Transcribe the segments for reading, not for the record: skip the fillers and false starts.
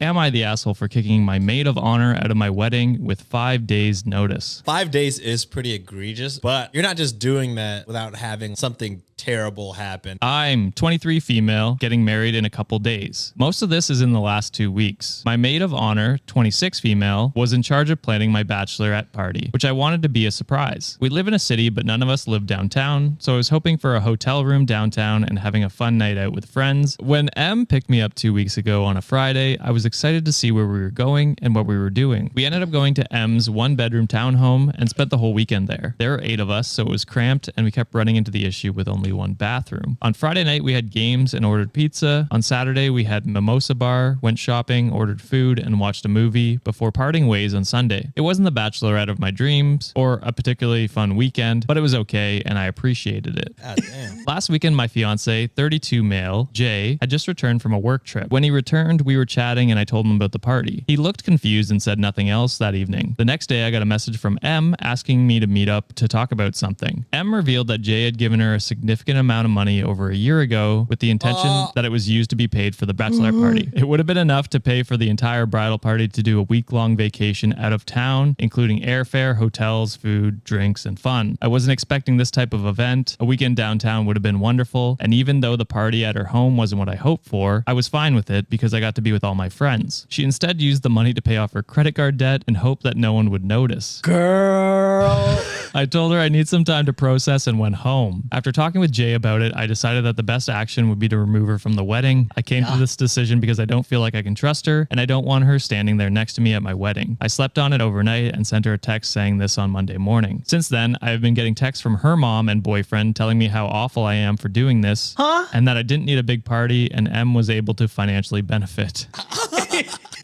Am I the asshole for kicking my maid of honor out of my wedding with 5 days notice? 5 days is pretty egregious, but you're not just doing that without having something terrible happen. I'm 23 female, getting married in a couple days. Most of this is in the last 2 weeks. My maid of honor, 26 female, was in charge of planning my bachelorette party, which I wanted to be a surprise. We live in a city, but none of us live downtown, so I was hoping for a hotel room downtown and having a fun night out with friends. When M picked me up 2 weeks ago on a Friday, I was excited to see where we were going and what we were doing. We ended up going to M's one-bedroom townhome and spent the whole weekend there. There were 8 of us, so it was cramped, and we kept running into the issue with only one bathroom. On Friday night, we had games and ordered pizza. On Saturday, we had mimosa bar, went shopping, ordered food, and watched a movie before parting ways on Sunday. It wasn't the bachelorette of my dreams or a particularly fun weekend, but it was okay, and I appreciated it. God damn. Last weekend, my fiance, 32 male, Jay, had just returned from a work trip. When he returned, we were chatting and I told him about the party. He looked confused and said nothing else that evening. The next day, I got a message from M asking me to meet up to talk about something. M revealed that Jay had given her a significant amount of money over a year ago with the intention that it was used to be paid for the bachelorette party. It would have been enough to pay for the entire bridal party to do a week-long vacation out of town, including airfare, hotels, food, drinks, and fun. I wasn't expecting this type of event. A weekend downtown would have been wonderful, and even though the party at her home wasn't what I hoped for, I was fine with it because I got to be with all my friends. She instead used the money to pay off her credit card debt and hoped that no one would notice. Girl. I told her I need some time to process and went home. After talking with Jay about it, I decided that the best action would be to remove her from the wedding. I came to this decision because I don't feel like I can trust her, and I don't want her standing there next to me at my wedding. I slept on it overnight and sent her a text saying this on Monday morning. Since then, I have been getting texts from her mom and boyfriend telling me how awful I am for doing this, and that I didn't need a big party, and M was able to financially benefit.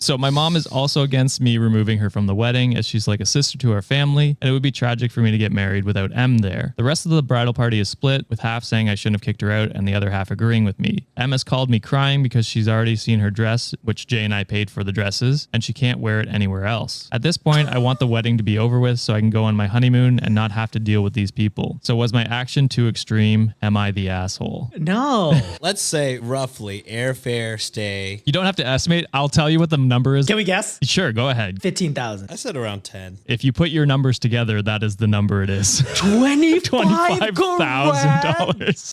So my mom is also against me removing her from the wedding, as she's like a sister to our family, and it would be tragic for me to get married without M there. The rest of the bridal party is split, with half saying I shouldn't have kicked her out and the other half agreeing with me. M has called me crying because she's already seen her dress, which Jay and I paid for the dresses, and she can't wear it anywhere else. At this point, I want the wedding to be over with so I can go on my honeymoon and not have to deal with these people. So was my action too extreme? Am I the asshole? No. Let's say roughly airfare, stay. You don't have to estimate. I'll tell you what the number is. Can we guess? Sure, go ahead. 15,000. I said around 10. If you put your numbers together, that is the number it is. $25,000. $25,000.